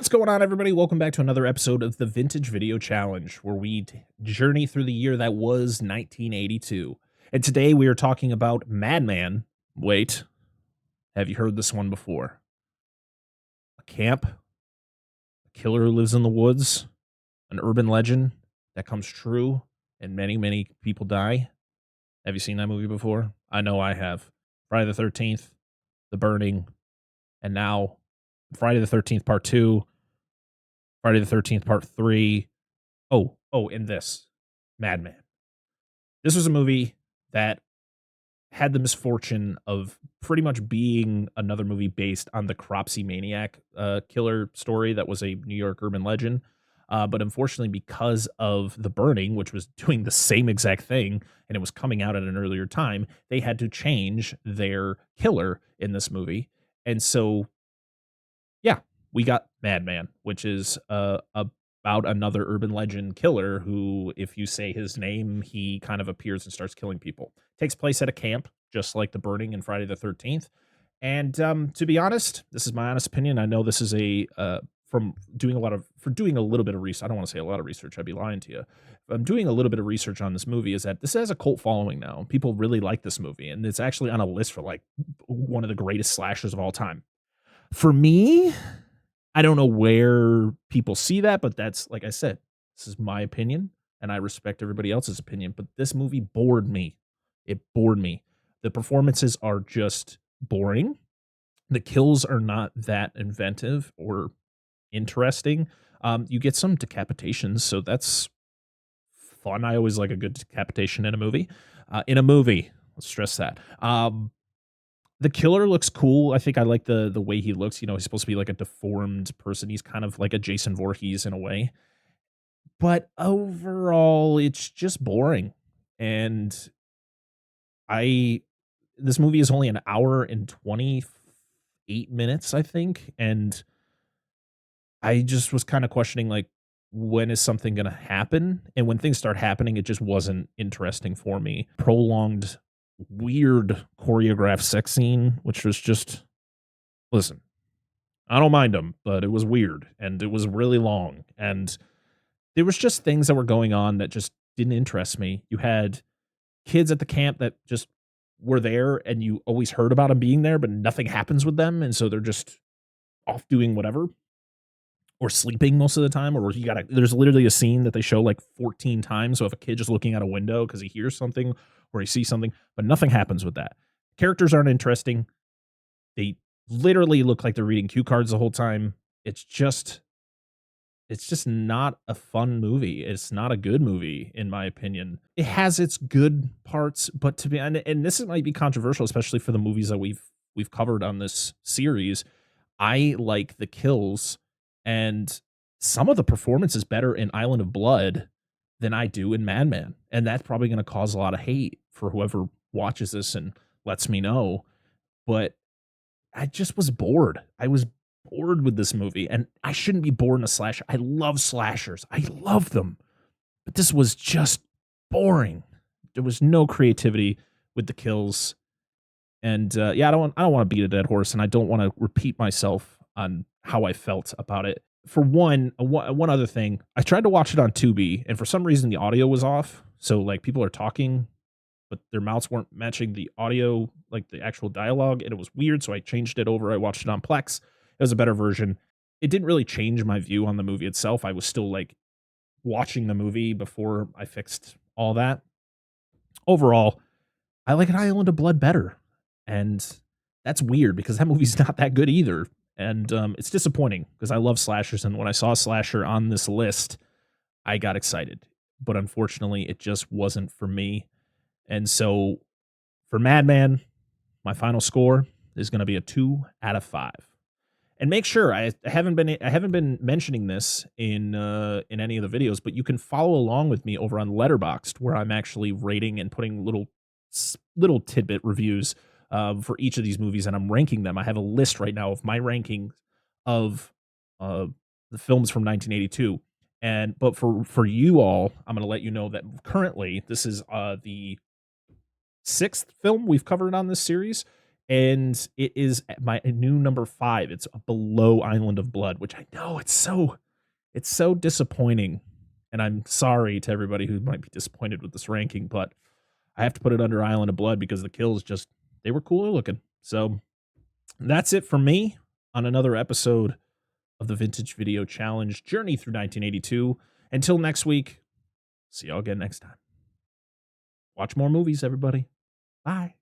What's going on, everybody? Welcome back to another episode of the Vintage Video Challenge, where we journey through the year that was 1982. And today we are talking about Madman. Wait, have you heard this one before? A camp, a killer who lives in the woods, an urban legend that comes true, and many, many people die. Have you seen that movie before? I know I have. Friday the 13th, The Burning, and now Friday the 13th Part 2, Friday the 13th Part 3. And this, Madman. This was a movie that had the misfortune of pretty much being another movie based on the Cropsey Maniac killer story that was a New York urban legend. But unfortunately, because of The Burning, which was doing the same exact thing, and it was coming out at an earlier time, they had to change their killer in this movie. And so, yeah, we got Madman, which is about another urban legend killer who, if you say his name, he kind of appears and starts killing people. Takes place at a camp, just like The Burning and Friday the 13th. And to be honest, this is my honest opinion. I know this is from doing a little bit of research. I don't want to say a lot of research. I'd be lying to you. I'm doing a little bit of research on this movie. Is that this has a cult following now? People really like this movie, and it's actually on a list for like one of the greatest slashers of all time. For me, I don't know where people see that, but that's, like I said, this is my opinion, and I respect everybody else's opinion. But this movie bored me. It bored me. The performances are just boring. The kills are not that inventive or interesting. You get some decapitations, so that's fun. I always like a good decapitation in a movie. Let's stress that. The killer looks cool. I think I like the way he looks. You know, he's supposed to be like a deformed person. He's kind of like a Jason Voorhees in a way. But overall, it's just boring. And I this movie is only an hour and 28 minutes, I think. And I just was kind of questioning, like, when is something going to happen? And when things start happening, it just wasn't interesting for me. Prolonged, weird choreographed sex scene, which was just, listen, I don't mind them, but it was weird and it was really long. And there was just things that were going on that just didn't interest me. You had kids at the camp that just were there and you always heard about them being there, but nothing happens with them. And so they're just off doing whatever or sleeping most of the time. Or there's literally a scene that they show like 14 times. So if a kid just looking out a window because he hears something or he sees something, but nothing happens with that. Characters aren't interesting. They literally look like they're reading cue cards the whole time. It's just not a fun movie. It's not a good movie, in my opinion. It has its good parts, but and this might be controversial, especially for the movies that we've covered on this series. I like the kills and some of the performances better in Island of Blood than I do in Madman. And that's probably going to cause a lot of hate for whoever watches this and lets me know. But I just was bored. I was bored with this movie, and I shouldn't be bored in a slasher. I love slashers. I love them. But this was just boring. There was no creativity with the kills. And I don't want to beat a dead horse, and I don't want to repeat myself on how I felt about it. For one other thing, I tried to watch it on Tubi, and for some reason the audio was off. So like people are talking, but their mouths weren't matching the audio, like the actual dialogue, and it was weird. So I changed it over. I watched it on Plex. It was a better version. It didn't really change my view on the movie itself. I was still like watching the movie before I fixed all that. Overall, I like An Island of Blood better. And that's weird because that movie's not that good either. And it's disappointing because I love slashers. And when I saw a slasher on this list, I got excited. But unfortunately, it just wasn't for me. And so for Madman, my final score is going to be a 2 out of 5. And make sure I haven't been mentioning this in any of the videos, but you can follow along with me over on Letterboxd, where I'm actually rating and putting little tidbit reviews for each of these movies, and I'm ranking them. I have a list right now of my ranking of the films from 1982. But for you all, I'm going to let you know that currently this is the 6th film we've covered on this series, and it is my new number 5. It's below Island of Blood, which I know it's so disappointing, and I'm sorry to everybody who might be disappointed with this ranking, but I have to put it under Island of Blood because the kills just they were cooler looking. So that's it for me on another episode of the Vintage Video Challenge Journey through 1982. Until next week, see y'all again next time. Watch more movies, everybody. Bye.